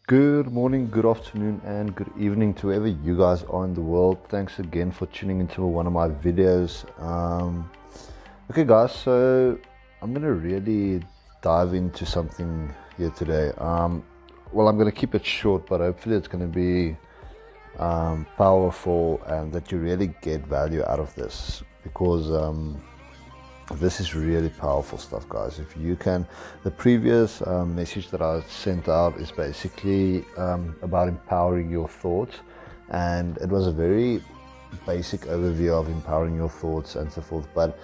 Good morning, good afternoon, and good evening to wherever you guys are in the world. Thanks again for tuning into one of my videos. Okay, guys, so I'm gonna really dive into something here today. Well, I'm gonna keep it short, but hopefully it's gonna be powerful and that you really get value out of this because this is really powerful stuff, guys. If you can, the previous message that I sent out is basically about empowering your thoughts, and it was a very basic overview of empowering your thoughts and so forth. But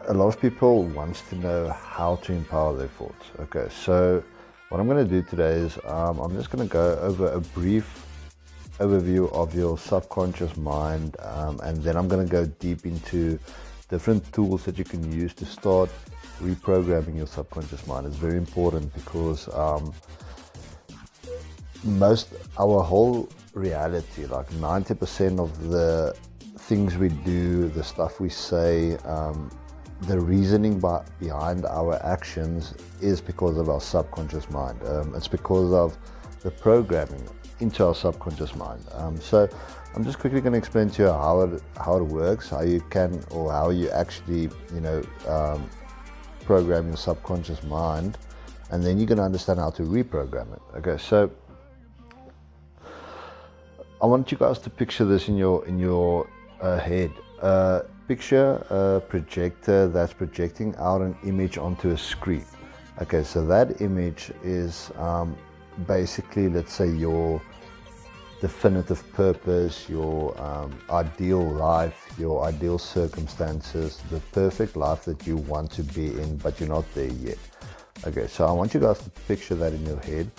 a lot of people wants to know how to empower their thoughts. Okay, so what I'm going to do today is I'm just going to go over a brief overview of your subconscious mind, and then I'm going to go deep into different tools that you can use to start reprogramming your subconscious mind. It's very important because our whole reality, like 90% of the things we do, the stuff we say, the reasoning behind our actions is because of our subconscious mind. It's because of the programming into our subconscious mind. So I'm just quickly going to explain to you how it works, how you can, or how you actually, program your subconscious mind, and then you're going to understand how to reprogram it. Okay, so I want you guys to picture this in your head. Picture a projector that's projecting out an image onto a screen. Okay, so that image is basically, let's say, your definitive purpose, your ideal life, your ideal circumstances, the perfect life that you want to be in, but you're not there yet. Okay, so I want you guys to picture that in your head,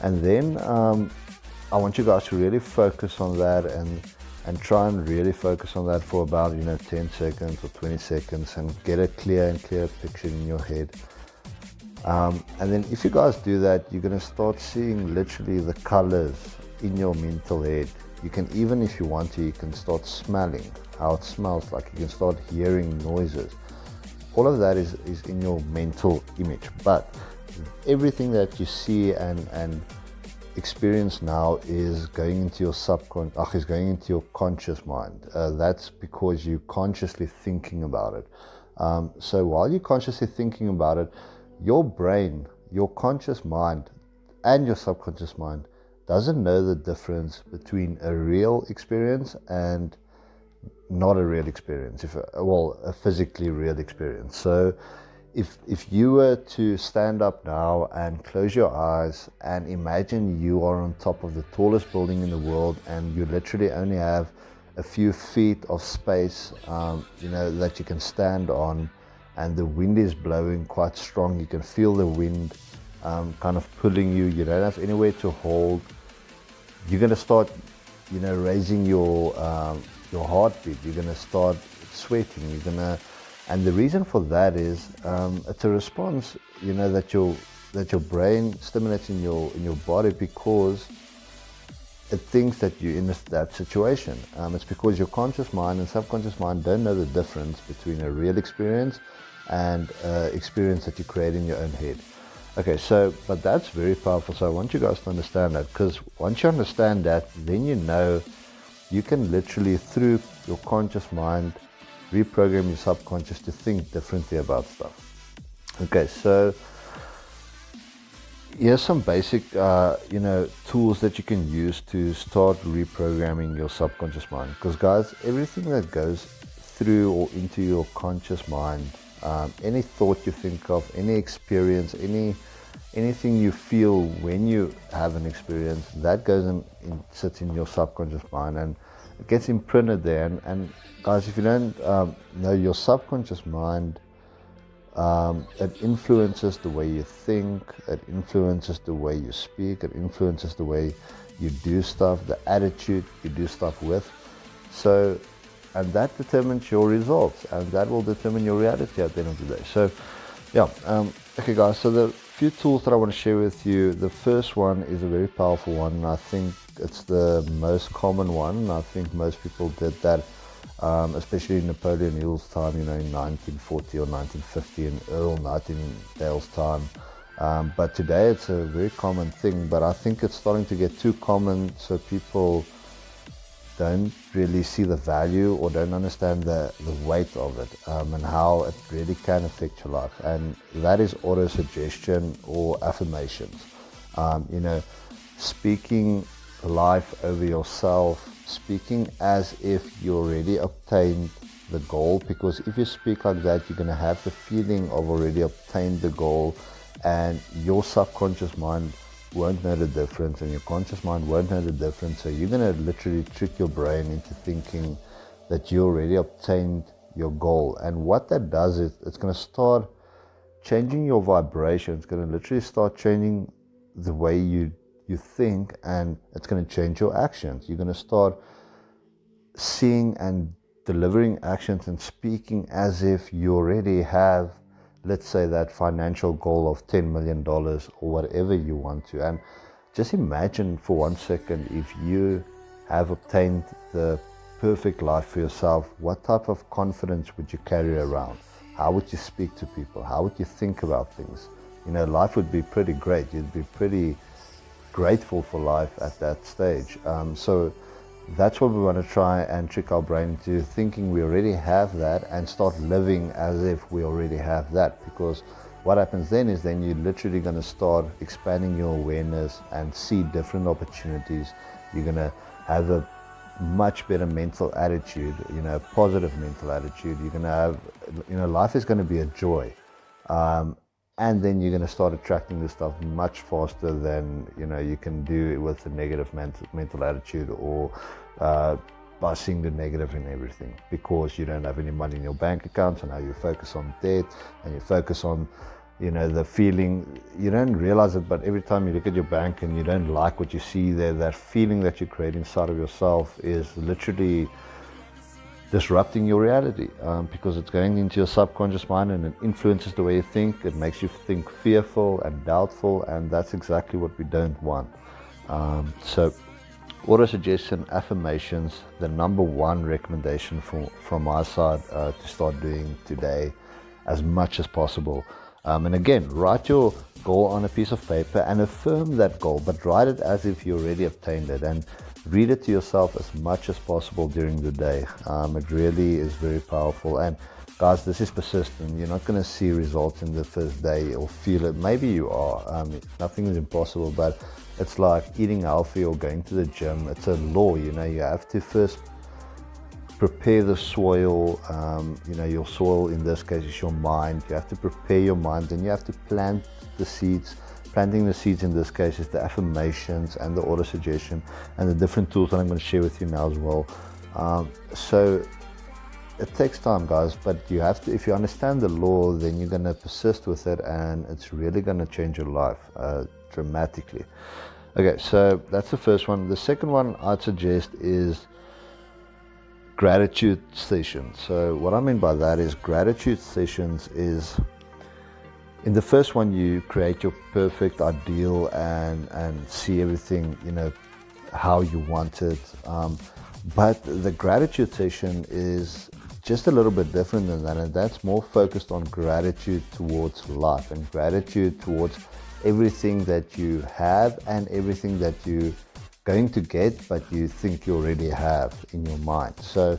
and then I want you guys to really focus on that and try and really focus on that for about 10 seconds or 20 seconds and get a clear picture in your head. And then if you guys do that, you're going to start seeing literally the colors in your mental head. You can, even if you want to, you can start smelling how it smells like. You can start hearing noises. All of that is in your mental image. But everything that you see and experience now is going into your is going into your conscious mind. That's because you're consciously thinking about it. So while you're consciously thinking about it, your brain, your conscious mind, and your subconscious mind doesn't know the difference between a real experience and not a real experience, a physically real experience. So if you were to stand up now and close your eyes and imagine you are on top of the tallest building in the world, and you literally only have a few feet of space that you can stand on, and the wind is blowing quite strong, you can feel the wind kind of pulling you, you don't have anywhere to hold, you're going to start raising your heartbeat, you're going to start sweating, and the reason for that is it's a response that your brain stimulates in your body because it thinks that you're in that situation. It's because your conscious mind and subconscious mind don't know the difference between a real experience and experience that you create in your own head. Okay, so, but that's very powerful. So I want you guys to understand that, because once you understand that, then you can literally, through your conscious mind, reprogram your subconscious to think differently about stuff. Okay, so here's some basic tools that you can use to start reprogramming your subconscious mind. Because guys, everything that goes through or into your conscious mind, any thought you think of, any experience, anything you feel when you have an experience, that goes sits in your subconscious mind, and it gets imprinted there. And guys, if you don't know your subconscious mind, it influences the way you think, it influences the way you speak, it influences the way you do stuff, the attitude you do stuff with. So, and that determines your results, and that will determine your reality at the end of the day. So yeah, okay guys, so the few tools that I want to share with you, the first one is a very powerful one, and I think it's the most common one, and I think most people did that, especially in Napoleon Hill's time, in 1940 or 1950, in Earl Nightingale's time. But today it's a very common thing, but I think it's starting to get too common, so people don't really see the value or don't understand the weight of it, and how it really can affect your life. And that is auto-suggestion or affirmations. Speaking life over yourself, speaking as if you already obtained the goal, because if you speak like that, you're going to have the feeling of already obtained the goal, and your subconscious mind won't know the difference and your conscious mind won't know the difference. So you're going to literally trick your brain into thinking that you already obtained your goal. And what that does is it's going to start changing your vibration. It's going to literally start changing the way you think, and it's going to change your actions. You're going to start seeing and delivering actions and speaking as if you already have, let's say, that financial goal of $10 million or whatever you want to. And just imagine for 1 second, if you have obtained the perfect life for yourself, what type of confidence would you carry around? How would you speak to people? How would you think about things? Life would be pretty great. You'd be pretty grateful for life at that stage. So that's what we want to try and trick our brain into thinking we already have that, and start living as if we already have that. Because what happens then is you're literally going to start expanding your awareness and see different opportunities. You're going to have a much better mental attitude, a positive mental attitude. You're going to have, life is going to be a joy. And then you're going to start attracting this stuff much faster than you can do with a negative mental attitude, or by seeing the negative in everything, because you don't have any money in your bank account. So now you focus on debt, and you focus on the feeling. You don't realize it, but every time you look at your bank and you don't like what you see there, that feeling that you create inside of yourself is literally disrupting your reality, because it's going into your subconscious mind and it influences the way you think. It makes you think fearful and doubtful, and that's exactly what we don't want. So auto-suggestion, affirmations, the number one recommendation from my side to start doing today as much as possible. And again, write your goal on a piece of paper and affirm that goal, but write it as if you already obtained it, and read it to yourself as much as possible during the day. It really is very powerful. And guys, this is persistent. You're not going to see results in the first day or feel it. Maybe you are. Nothing is impossible, but it's like eating healthy or going to the gym. It's a law. You have to first prepare the soil. Your soil in this case is your mind. You have to prepare your mind, then you have to plant the seeds. Planting the seeds in this case is the affirmations and the auto-suggestion and the different tools that I'm going to share with you now as well. So it takes time, guys, but you have to, if you understand the law, then you're going to persist with it, and it's really going to change your life dramatically. Okay, so that's the first one. The second one I'd suggest is gratitude sessions. So what I mean by that is gratitude sessions is, in the first one, you create your perfect ideal and see everything, how you want it. But the gratitude session is just a little bit different than that, and that's more focused on gratitude towards life and gratitude towards everything that you have and everything that you're going to get, but you think you already have in your mind. So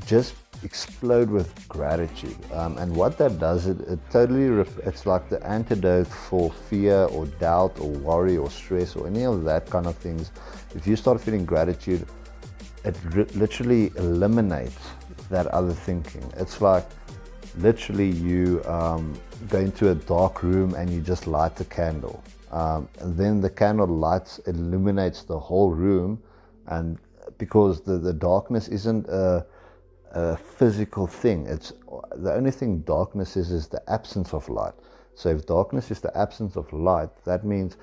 just explode with gratitude, and what that does, it totally it's like the antidote for fear or doubt or worry or stress or any of that kind of things. If you start feeling gratitude, it literally eliminates that other thinking. It's like literally you go into a dark room and you just light the candle, and then the candle illuminates the whole room, and because the darkness isn't a physical thing. It's the only thing darkness is the absence of light. So if darkness is the absence of light, that means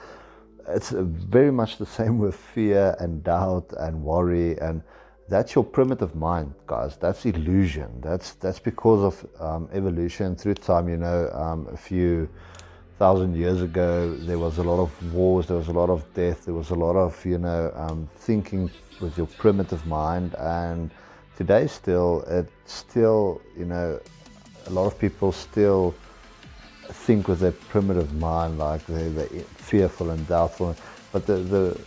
it's very much the same with fear and doubt and worry, and that's your primitive mind, guys. That's illusion. That's because of evolution through time. A few thousand years ago, there was a lot of wars, there was a lot of death, there was a lot of thinking with your primitive mind. And today a lot of people still think with their primitive mind, like they're fearful and doubtful. But the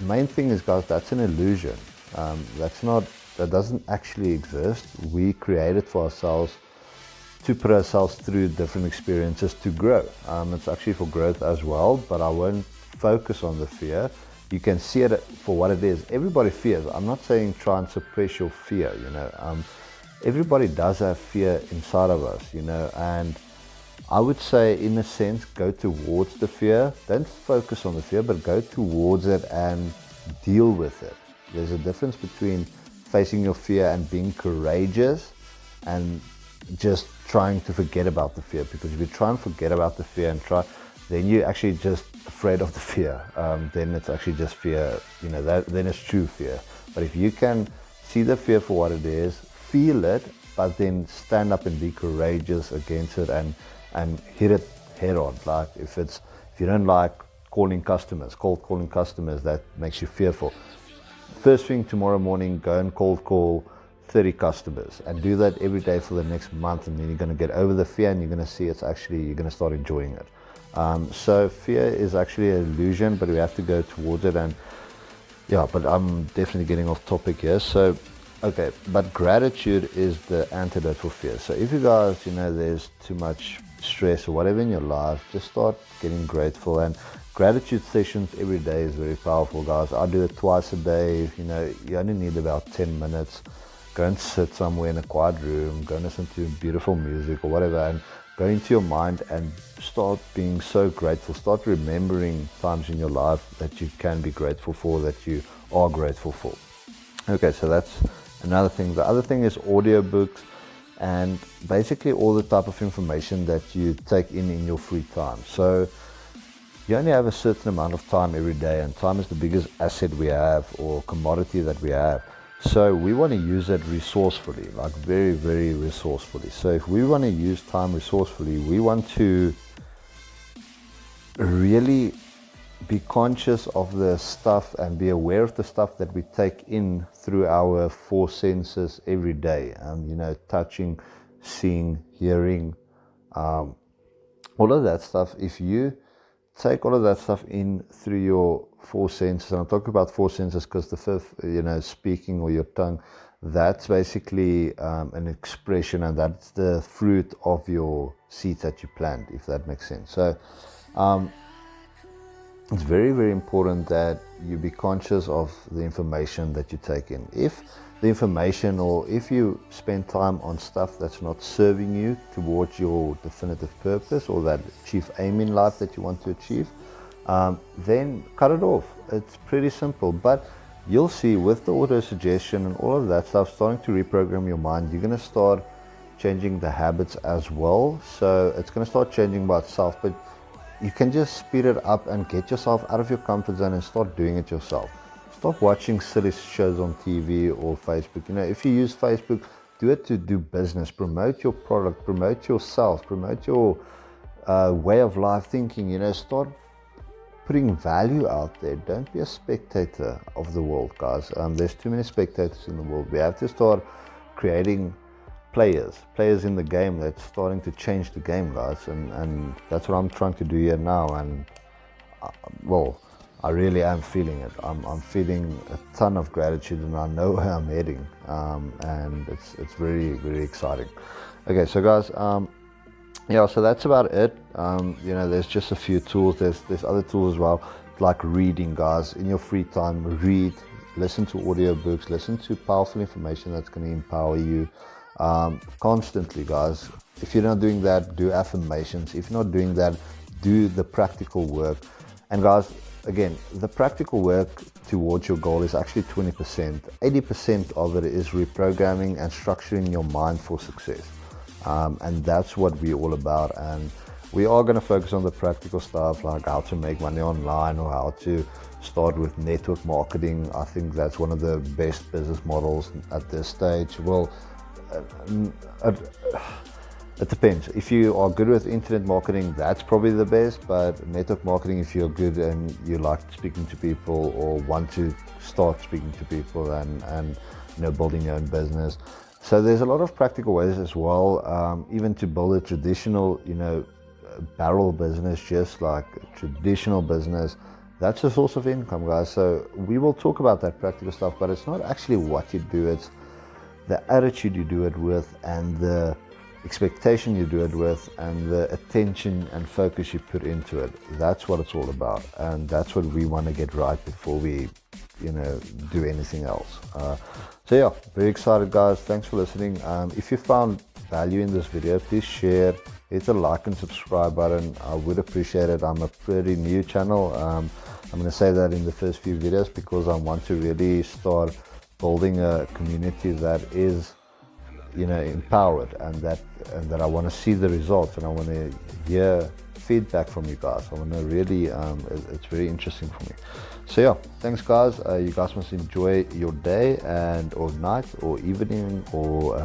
main thing is, guys, that's an illusion. That doesn't actually exist. We create it for ourselves to put ourselves through different experiences to grow. It's actually for growth as well, but I won't focus on the fear. You can see it for what it is. Everybody fears. I'm not saying try and suppress your fear, everybody does have fear inside of us, and I would say, in a sense, go towards the fear. Don't focus on the fear, but go towards it and deal with it. There's a difference between facing your fear and being courageous and just trying to forget about the fear. Because if you try and forget about the fear then you're actually just afraid of the fear. Then it's actually just fear, then it's true fear. But if you can see the fear for what it is, feel it, but then stand up and be courageous against it and hit it head on. Like if you don't like cold calling customers, that makes you fearful. First thing tomorrow morning, go and cold call 30 customers and do that every day for the next month, and then you're going to get over the fear and you're going to see you're going to start enjoying it. So fear is actually an illusion, but we have to go towards it. And but I'm definitely getting off topic here. So okay, but gratitude is the antidote for fear. So if you guys, there's too much stress or whatever in your life, just start getting grateful. And gratitude sessions every day is very powerful, guys. I do it twice a day. You only need about 10 minutes. Go and sit somewhere in a quiet room, go and listen to beautiful music or whatever, and go into your mind and start being so grateful. Start remembering times in your life that you can be grateful for, that you are grateful for. Okay, so that's another thing. The other thing is audiobooks and basically all the type of information that you take in your free time. So you only have a certain amount of time every day, and time is the biggest asset we have, or commodity that we have. So we want to use it resourcefully, like very, very resourcefully. So if we want to use time resourcefully, we want to really be conscious of the stuff and be aware of the stuff that we take in through our 4 senses every day. Touching, seeing, hearing, all of that stuff. If you take all of that stuff in through your 4 senses, and I'm talking about 4 senses because the fifth, speaking or your tongue, that's basically an expression, and that's the fruit of your seeds that you plant, if that makes sense. So it's very, very important that you be conscious of the information that you take in. If the information, or if you spend time on stuff that's not serving you towards your definitive purpose or that chief aim in life that you want to achieve, then cut it off. It's pretty simple, but you'll see with the auto suggestion and all of that stuff starting to reprogram your mind, you're going to start changing the habits as well. So it's going to start changing by itself, but you can just speed it up and get yourself out of your comfort zone and start doing it yourself. Stop watching silly shows on TV or Facebook. If you use Facebook, do it to do business, promote your product, promote yourself, promote your way of life thinking. Start putting value out there. Don't be a spectator of the world, guys. There's too many spectators in the world. We have to start creating players in the game that's starting to change the game, guys. And that's what I'm trying to do here now. And I really am feeling it. I'm feeling a ton of gratitude, and I know where I'm heading. And it's very, very exciting. Okay, so guys, so that's about it. There's just a few tools. There's other tools as well, like reading, guys. In your free time, read, listen to audiobooks, listen to powerful information that's going to empower you constantly, guys. If you're not doing that, do affirmations. If you're not doing that, do the practical work. And guys, again, the practical work towards your goal is actually 20%. 80% of it is reprogramming and structuring your mind for success. And that's what we're all about. And we are going to focus on the practical stuff, like how to make money online or how to start with network marketing. I think that's one of the best business models at this stage. Well, it depends. If you are good with internet marketing, that's probably the best. But network marketing, if you're good and you like speaking to people or want to start speaking to people and building your own business. So there's a lot of practical ways as well, even to build a traditional, barrel business, just like a traditional business, that's a source of income, guys. So we will talk about that practical stuff, but it's not actually what you do, it's the attitude you do it with, and the expectation you do it with, and the attention and focus you put into it. That's what it's all about, and that's what we want to get right before we, do anything else. So yeah, very excited, guys. Thanks for listening. If you found value in this video, please share, hit the like and subscribe button. I would appreciate it. I'm a pretty new channel. I'm going to say that in the first few videos because I want to really start building a community that is empowered, and that I want to see the results, and I want to hear feedback from you guys. I want to really it's very interesting for me. So yeah, thanks, guys. You guys must enjoy your day or night or evening or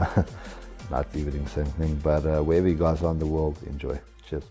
not evening, same thing, but wherever you guys are in the world, enjoy. Cheers.